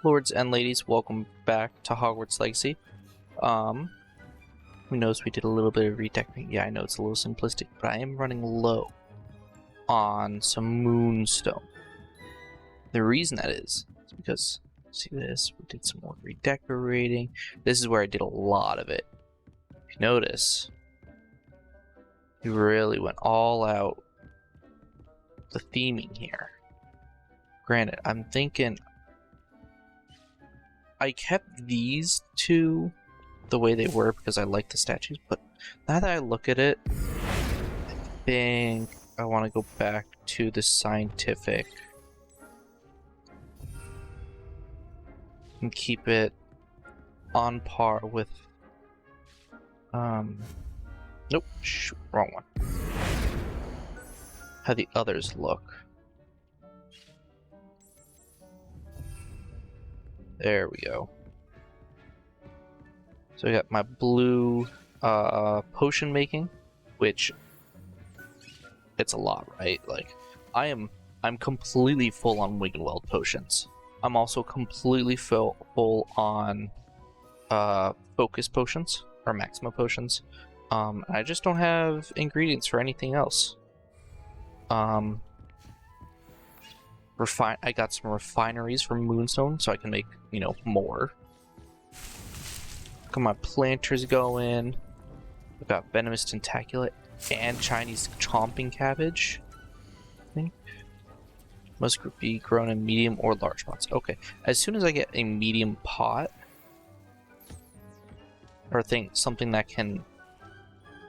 Lords and ladies, welcome back to Hogwarts Legacy. Who knows, we did a little bit of redecorating. Yeah, I know it's a little simplistic, but I am running low on some moonstone. The reason that is because, see this, we did some more redecorating. This is where I did a lot of it. If you notice, we really went all out the theming here. Granted, I'm thinking I kept these two the way they were because I like the statues, but now that I look at it, I think I want to go back to the scientific and keep it on par with nope, shoot, wrong one. How the others look. There we go. So I got my blue potion making, which it's a lot, right? Like I'm completely full on Wiggenweld potions. I'm also completely full on focus potions or maxima potions. I just don't have ingredients for anything else. I got some refineries from Moonstone, so I can make, you know, more. Got my planters going. I've got venomous tentacula and Chinese chomping cabbage. I think must be grown in medium or large pots. Okay, as soon as I get a medium pot or something that can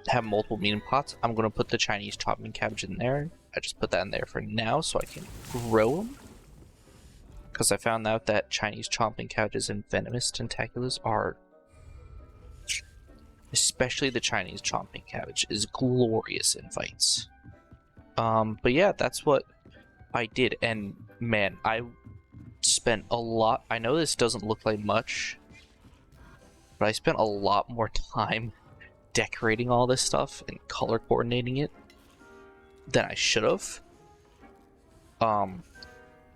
have multiple medium pots, I'm gonna put the Chinese chopping cabbage in there. I just put that in there for now so I can grow them, because I found out that Chinese chomping cabbages and venomous tentaculas are, especially the Chinese chomping cabbage, is glorious in fights. But yeah, that's what I did, and man, I spent a lot. I know this doesn't look like much, but I spent a lot more time decorating all this stuff and color coordinating it than I should have.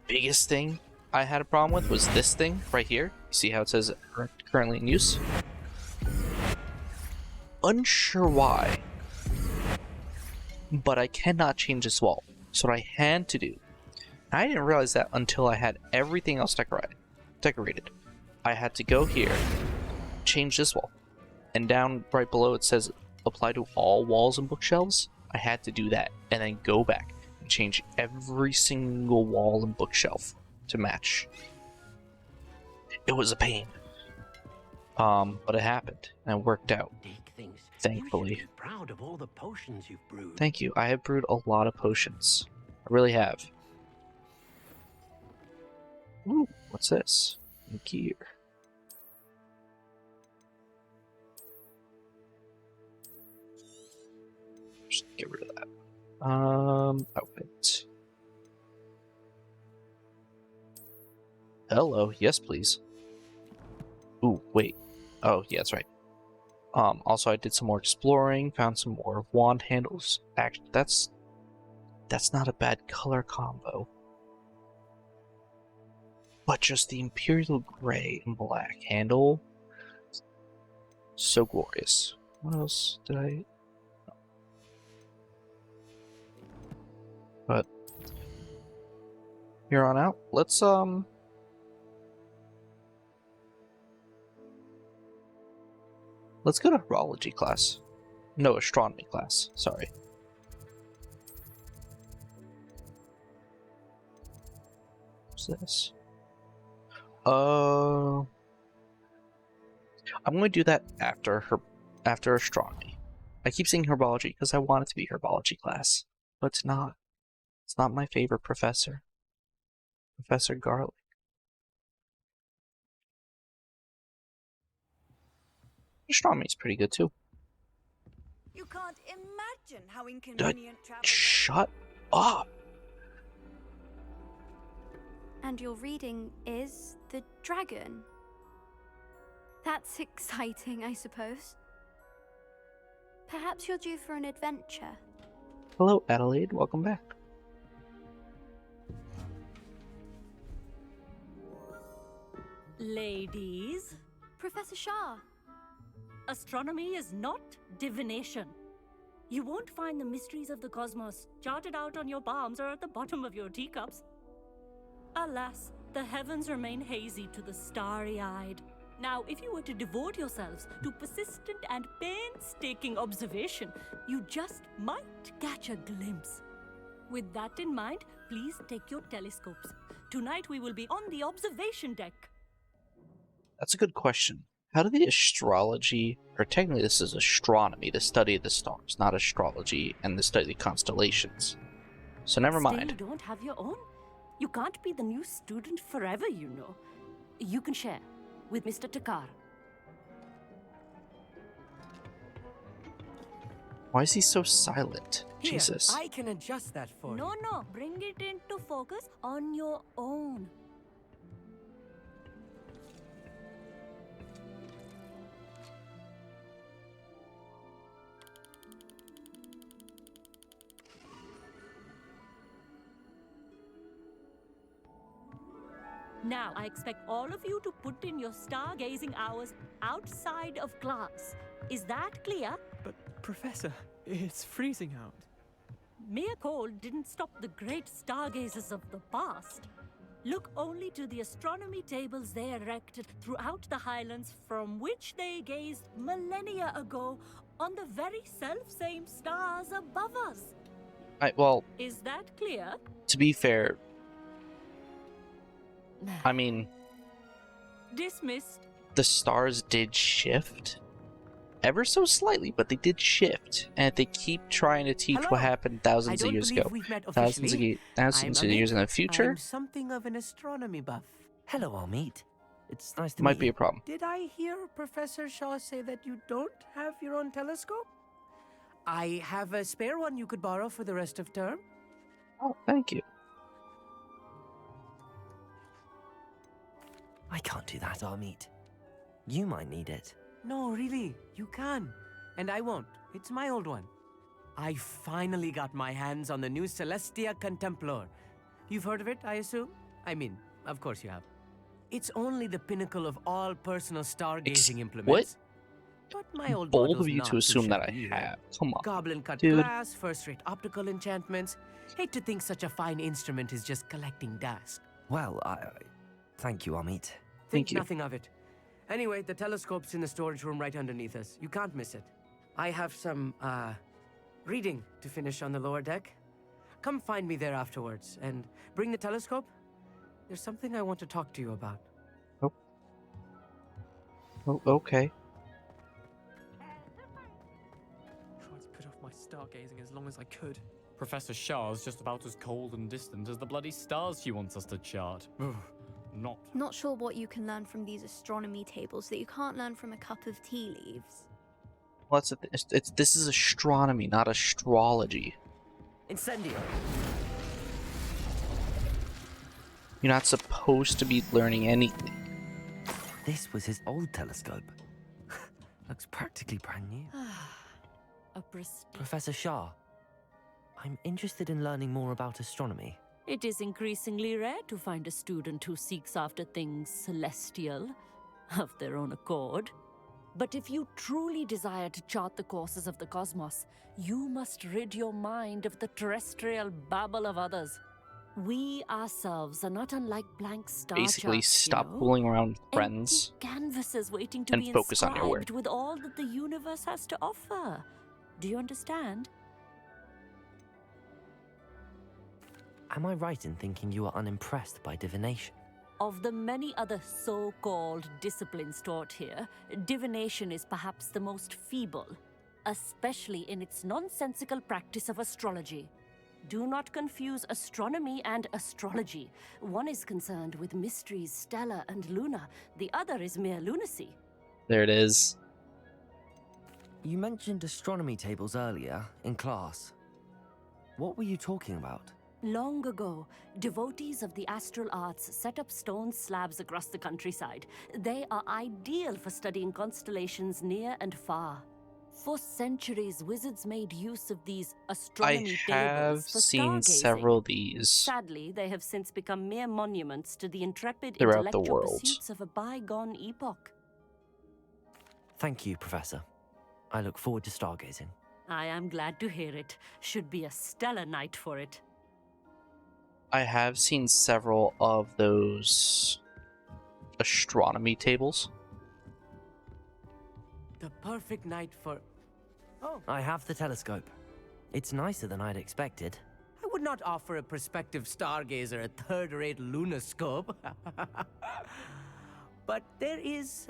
Biggest thing I had a problem with was this thing right here. You see how it says currently in use? Unsure why, but I cannot change this wall. So what I had to do, I didn't realize that until I had everything else decorated. I had to go here, change this wall, and down right below it says apply to all walls and bookshelves. I had to do that and then go back and change every single wall and bookshelf to match. It was a pain, but it happened and it worked out. Thankfully. You should be proud of all the potions you've brewed. Thank you. I have brewed a lot of potions. I really have. Ooh, what's this? Gear. Just get rid of that. Outfit. Hello, yes please. Ooh, wait. Oh, yeah, that's right. Also I did some more exploring, found some more wand handles. Actually, that's not a bad color combo. But just the Imperial Gray and Black handle, so glorious. What else did I... But here on out, let's go to horology class. No, astronomy class, sorry. What's this? I'm going to do that after astronomy. I keep saying herbology because I want it to be herbology class, but it's not. It's not my favorite professor. Professor Garlic. Astronomy's pretty good too. You can't imagine how inconvenient travel Shut up! And your reading is the dragon. That's exciting, I suppose. Perhaps you're due for an adventure. Hello, Adelaide. Welcome back. Ladies, Professor Shah. astronomy is not divination. You won't find the mysteries of the cosmos charted out on your palms or at the bottom of your teacups. Alas, the heavens remain hazy to the starry-eyed. Now, if you were to devote yourselves to persistent and painstaking observation, you just might catch a glimpse. With that in mind, please take your telescopes. Tonight we will be on the observation deck. That's a good question. How do the astrology, or technically this is astronomy, the study of the stars, not astrology and the study of the constellations. So never Still, mind. you don't have your own? You can't be the new student forever, you know. You can share with Mr. Takar. Why is he so silent? Here, Jesus. I can adjust that for you. No, bring it into focus on your own. Now, I expect all of you to put in your stargazing hours outside of class. Is that clear? But, Professor, it's freezing out. Mere cold didn't stop the great stargazers of the past. Look only to the astronomy tables they erected throughout the Highlands, from which they gazed millennia ago on the very self-same stars above us. Well, Is that clear? to be fair, I mean, Dismissed. the stars did shift. Ever so slightly, but they did shift. And if they keep trying to teach Hello. what happened I thousands of don't years believe ago, we've met thousands officially. of I'm years in the Amit. future, I'm something of an astronomy buff. Hello, Amit. It's nice to might meet be you. a problem. Did I hear Professor Shaw say that you don't have your own telescope? I have a spare one you could borrow for the rest of term. Oh, thank you. I can't do that, Amit. You might need it. No, really, you can. And I won't. It's my old one. I finally got my hands on the new Celestia Contemplar. You've heard of it, I assume? I mean, of course you have. It's only the pinnacle of all personal stargazing implements. But my old Bold model's of you not to too assume that I shabby either. have. Come on. Goblin cut Dude. glass, first-rate optical enchantments. Hate to think such a fine instrument is just collecting dust. Well, thank you, Amit. Think Thank you. nothing of it. Anyway, the telescope's in the storage room right underneath us. You can't miss it. I have some, reading to finish on the lower deck. Come find me there afterwards, and bring the telescope. There's something I want to talk to you about. Oh, okay. Tried to put off my stargazing as long as I could. Professor Shah's just about as cold and distant as the bloody stars she wants us to chart. Ugh, not. Not sure what you can learn from these astronomy tables that you can't learn from a cup of tea leaves. Well, this is astronomy, not astrology. Incendio! You're not supposed to be learning anything. This was his old telescope. Looks practically brand new. A prestige. Professor Shah, I'm interested in learning more about astronomy. It is increasingly rare to find a student who seeks after things celestial, of their own accord. But if you truly desire to chart the courses of the cosmos, you must rid your mind of the terrestrial babble of others. We ourselves are not unlike blank star Basically, charts, stop you know? fooling around, friends. Empty canvases waiting to and be focus on your work. inscribed with all that the universe has to offer. Do you understand? Am I right in thinking you are unimpressed by divination? Of the many other so-called disciplines taught here, divination is perhaps the most feeble, especially in its nonsensical practice of astrology. Do not confuse astronomy and astrology. One is concerned with mysteries stellar and lunar, the other is mere lunacy. There it is. You mentioned astronomy tables earlier in class. What were you talking about? Long ago, devotees of the astral arts set up stone slabs across the countryside. They are ideal for studying constellations near and far. For centuries, wizards made use of these I astronomy have tables for seen stargazing. several of these Sadly, they have since become mere monuments to the intrepid throughout the intellectual world. pursuits of a bygone epoch. Thank you, Professor. I look forward to stargazing. I am glad to hear it. Should be a stellar night for it. I have seen several of those astronomy tables. The perfect night for... Oh, I have the telescope. It's nicer than I'd expected. I would not offer a prospective stargazer a third-rate lunoscope. But there is,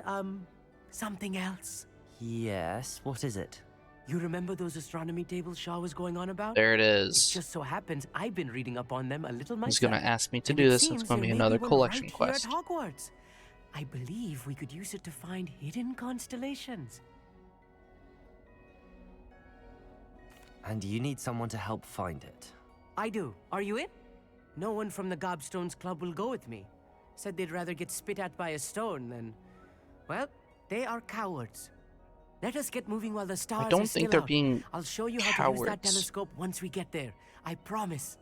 something else. Yes, what is it? You remember those astronomy tables Shaw was going on about? There it It is. just so happens I've been reading up on them a little myself. He's gonna ask me to And do it this. It's seems gonna be there may another one collection right quest. Here at Hogwarts. I believe we could use it to find hidden constellations. And you need someone to help find it. I do. Are you in? No one from the Gobstones Club will go with me. Said they'd rather get spit at by a stone than... Well, they are cowards. Let us get moving while the stars I are don't still think they're out. being I'll show you how to use that cowards. telescope once we get there. I promise.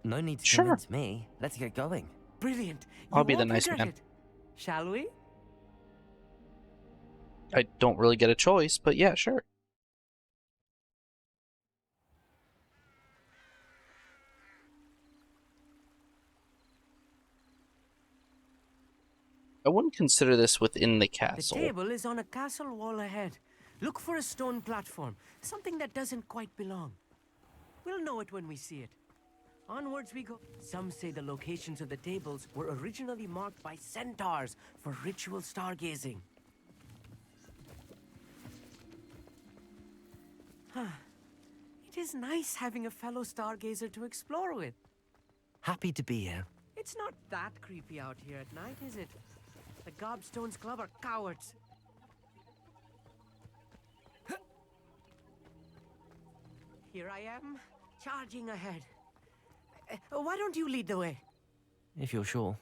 No need to Sure. convince me. Let's get going. Brilliant. I'll You be the won't nice regret man. it. Shall we? I don't really get a choice, but yeah, sure. I wouldn't consider this within the The castle. table is on a castle wall ahead. Look for a stone platform, something that doesn't quite belong. We'll know it when we see it. Onwards we go. Some say the locations of the tables were originally marked by centaurs for ritual stargazing. It is nice having a fellow stargazer to explore with. Happy to be here. It's not that creepy out here at night, is it? The Gobstones Club are cowards. Here I am, charging ahead. Why don't you lead the way? If you're sure.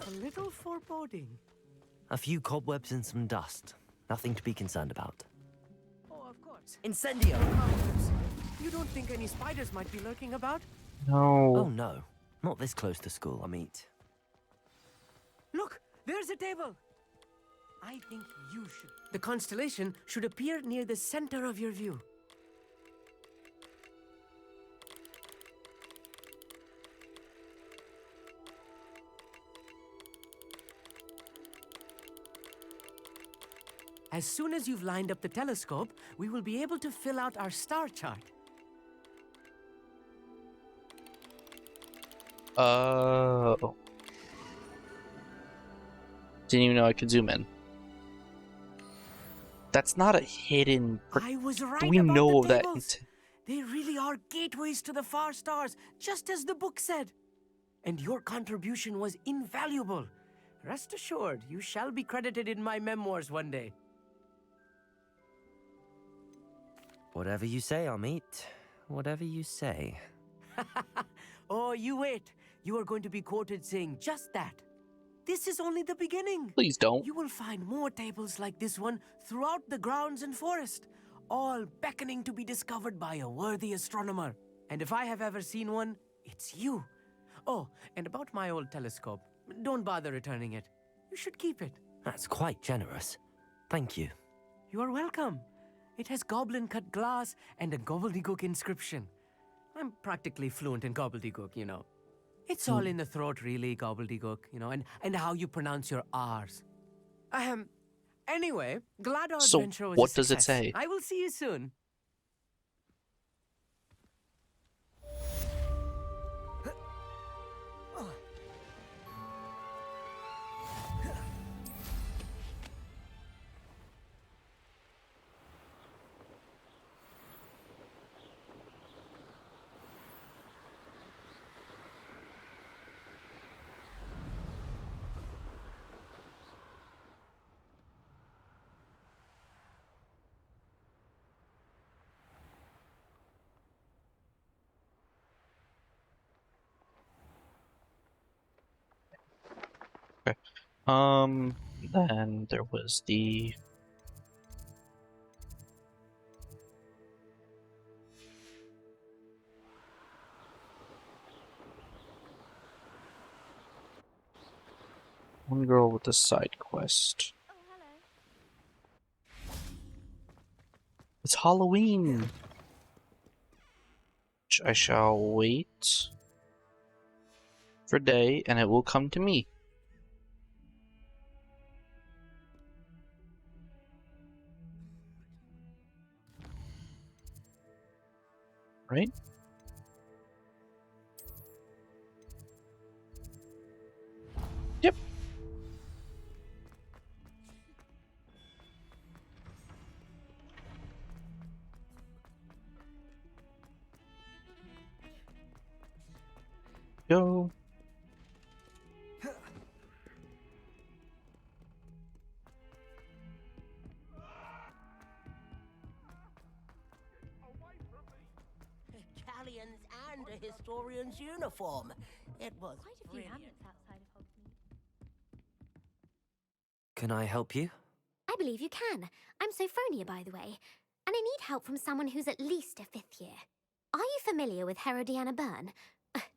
A little foreboding. A few cobwebs and some dust. Nothing to be concerned about. Oh, of course. Incendio! Cobwebs. You don't think any spiders might be lurking about? Oh No. no. Not this close to school, I mean. Look, there's a table. I think you should. The constellation should appear near the center of your view. As soon as you've lined up the telescope, we will be able to fill out our star chart. Oh. Didn't even know I could zoom in. That's not a hidden. I was right Do we about know the that? tables. They really are gateways to the far stars, just as the book said. And your contribution was invaluable. Rest assured, you shall be credited in my memoirs one day. Whatever you say, Amit. Whatever you say. Oh, you wait. You are going to be quoted saying just that. This is only the beginning. Please don't. You will find more tables like this one throughout the grounds and forest, all beckoning to be discovered by a worthy astronomer. And if I have ever seen one, it's you. Oh, and about my old telescope, don't bother returning it. You should keep it. That's quite generous. Thank you. You are welcome. It has goblin-cut glass and a gobbledygook inscription. I'm practically fluent in gobbledygook, you know. It's all in the throat, really, gobbledygook, you know, and how you pronounce your R's. Anyway, glad our So, adventure was what a does it success. say? I will see you soon. Then there was the one girl with the side quest. Oh, hello. It's Halloween! Which I shall wait for day, and it will come to me. Right? Yep. Go. Galleons and a historian's uniform. It was Quite a few brilliant. hamlets outside of Hogsmeade. Can I help you? I believe you can. I'm Sophronia, by the way, and I need help from someone who's at least a 5th year. Are you familiar with Herodiana Byrne?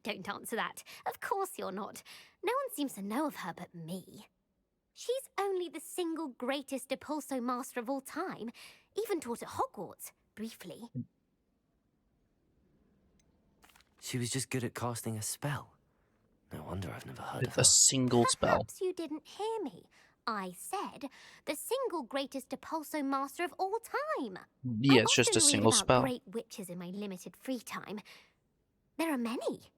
Don't answer that. Of course you're not. No one seems to know of her but me. She's only the single greatest Depulso master of all time, even taught at Hogwarts, briefly. She was just good at casting a spell. No wonder I've never heard of With her. a single spell. Perhaps you didn't hear me. I said the single greatest Depulso master of all time. Yeah, I it's just a often read single about spell. great witches in my limited free time. There are many.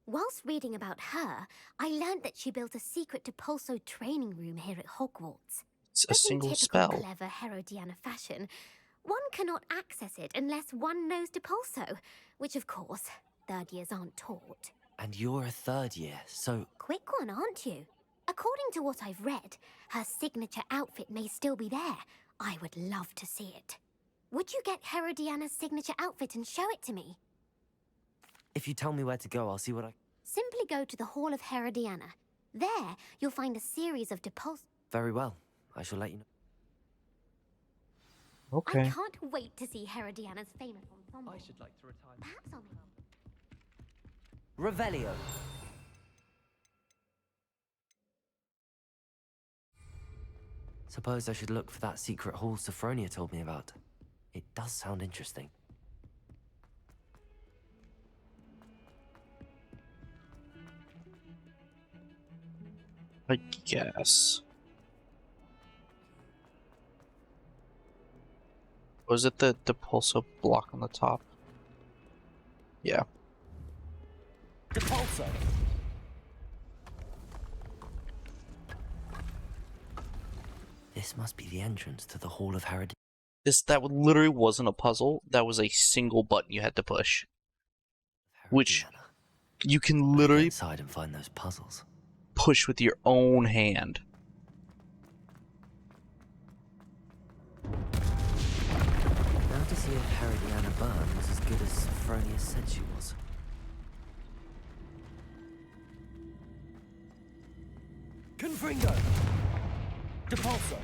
Whilst reading about her, I learned that she built a secret Depulso training room here at Hogwarts. It's a But single in typical spell. clever Herodiana fashion, one cannot access it unless one knows Depulso, which of course, 3rd years aren't taught. And you're a 3rd year, so Quick one, aren't you? According to what I've read, her signature outfit may still be there. I would love to see it. Would you get Herodiana's signature outfit and show it to me? if you tell me where to go, I'll see what I... Simply go to the Hall of Herodiana. There, you'll find a series of Depulso... Very well. I shall let you know. I Okay. can't wait to see Herodiana's famous ensemble. I should like to retire. Perhaps I'll make... Revelio. Suppose I should look for that secret hall Sophronia told me about. It does sound interesting. I guess. Was it the Depulso block on the top? Yeah. Depulso. This must be the entrance to the Hall of Herod. That literally wasn't a puzzle. That was a single button you had to push. Which Herodiana. you can I'll go literally inside and find those puzzles. push with your own hand. Now to see if Herodiana Byrne was as good as Sophronia said she was. Confringo. Depulso.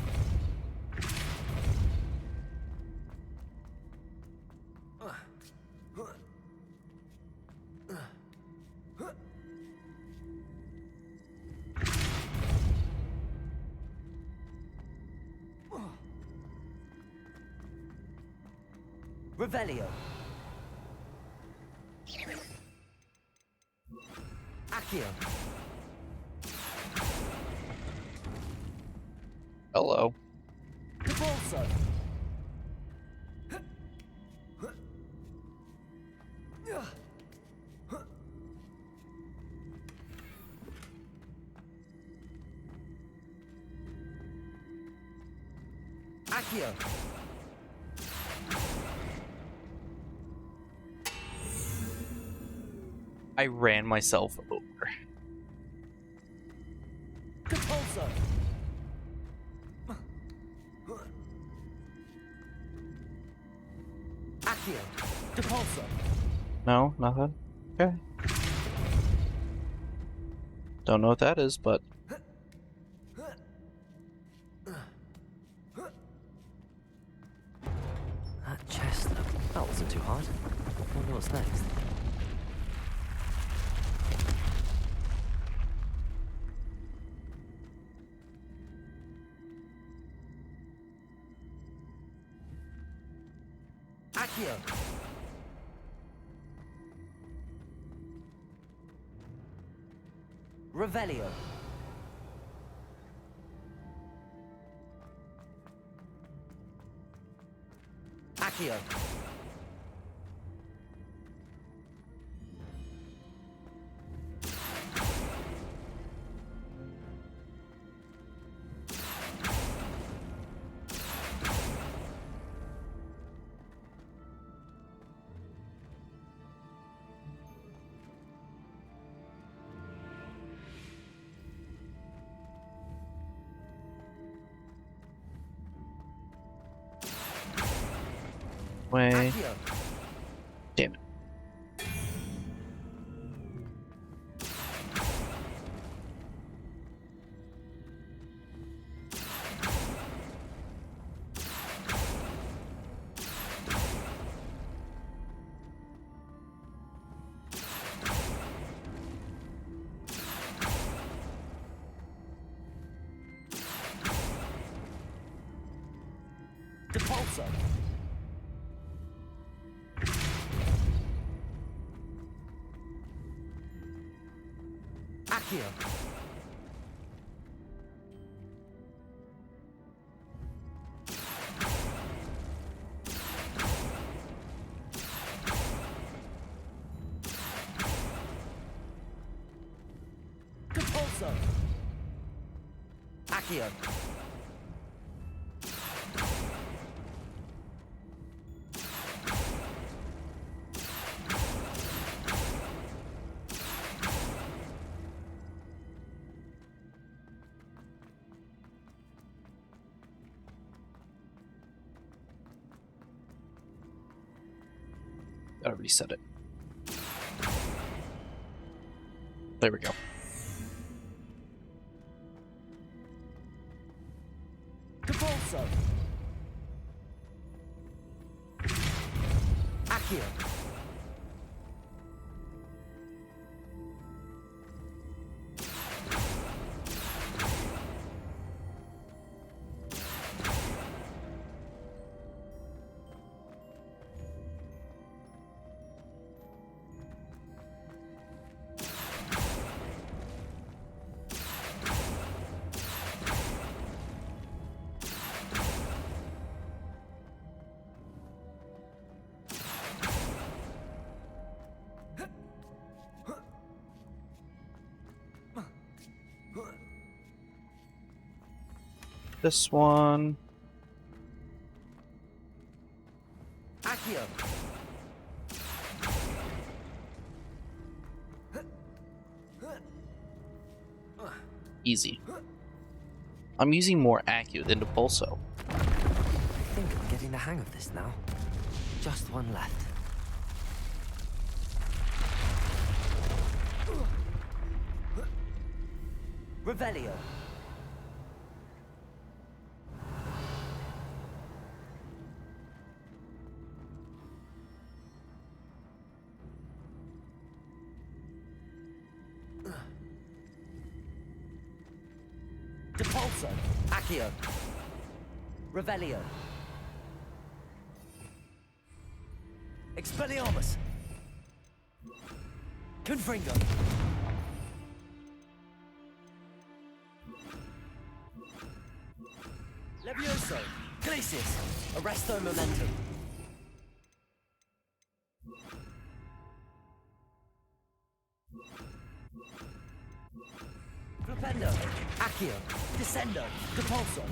Revelio. Accio. Hello. Depulso. Accio. I ran myself over. Depulso. Accio. Depulso. No, nothing. Okay. Don't know what that is, but That wasn't too hard. Wonder what's next. Accio. Revelio. Accio. Way. Accio. Damn it. Depulso. Accio. Depulso. Accio. I already said it. There we go. Depulso. Accio. This one. Accio. Easy. I'm using more Accu than Depulso. I think I'm getting the hang of this now. Just one left. Revelio. Depulso. Accio. Revelio. Expelliarmus. Confringo. Levioso. Glacius. Arresto momentum. Flipendo. Accio. Descendo. Depulso.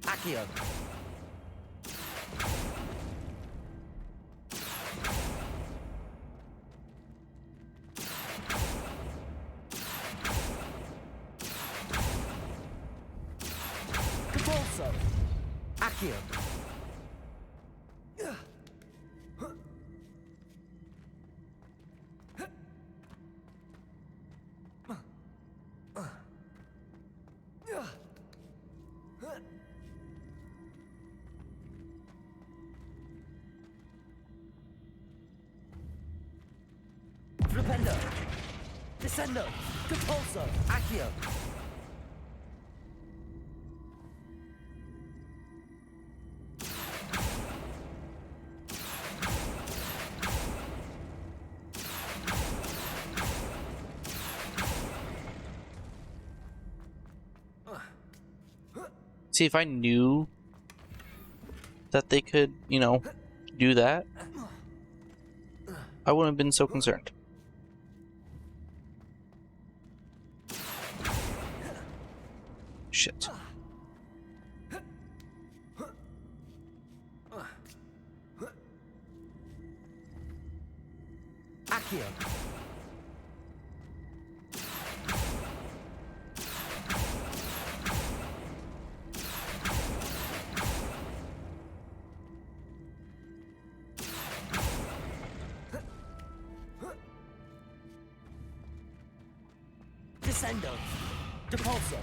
Accio. Depulso. Accio. Flipendo. Descendo. Compulso. Accio. See, if I knew that they could, you know, do that, I wouldn't have been so concerned. Shit. Accio. Descendo. Depulso.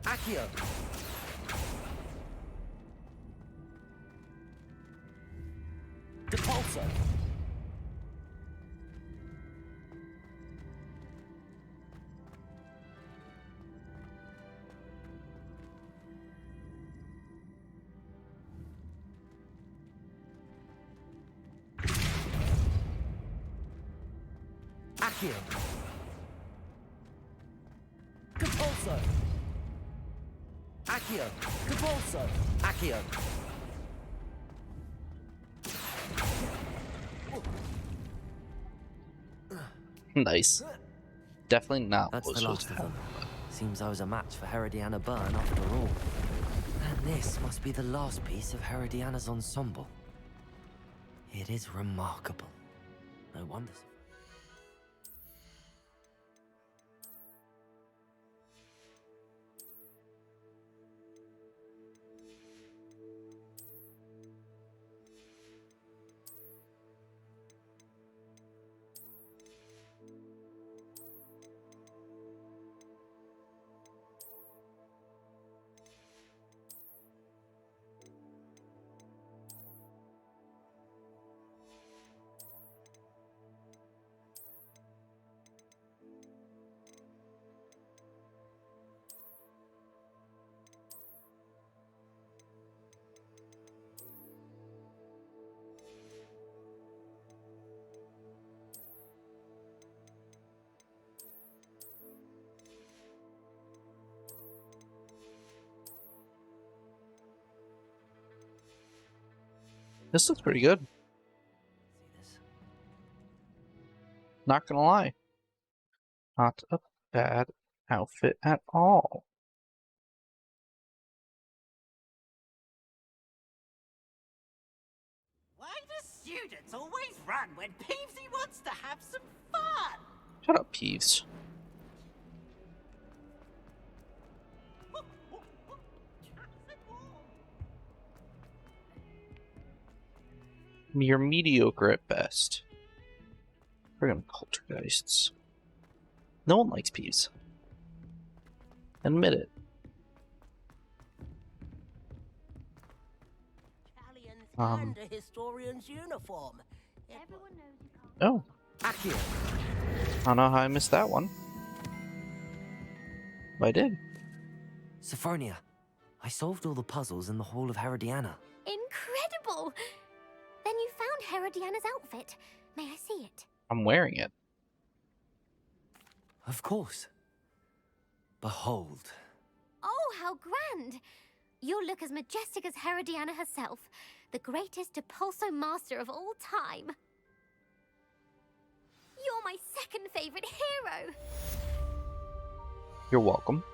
Accio. Depulso. Accio. Compulso. Accio. Compulso. Accio. Nice. Definitely not That's what the was last supposed to of happen. them. Seems I was a match for Herodiana Byrne after all. And this must be the last piece of Herodiana's ensemble. It is remarkable. No wonder. This looks pretty good. See this? Not gonna lie. Not a bad outfit at all. Why do students always run when Peevesy wants to have some fun? Shut up, Peeves. You're mediocre at best. Friggin' poltergeists. No one likes Peeves. Admit it. And a historian's uniform. Everyone knows you can't. Oh, Accio. I don't know how I missed that one. But I did. Sophronia, I solved all the puzzles in the Hall of Herodiana. Incredible! Then you found Herodiana's outfit. May I see it? I'm wearing it. Of course. Behold. Oh, how grand! You'll look as majestic as Herodiana herself, the greatest Depulso master of all time. You're my second favorite hero! You're welcome.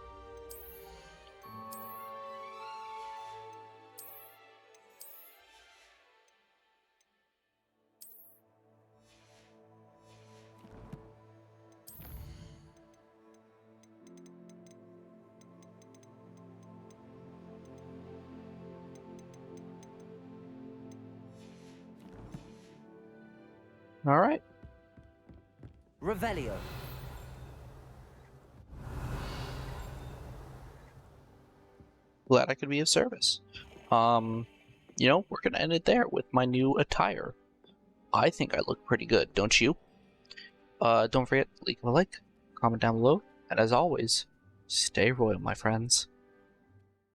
All right. Revelio. Glad I could be of service. You know, we're gonna end it there with my new attire. I think I look pretty good, don't you? Don't forget to leave a like, comment down below, and as always, stay royal, my friends.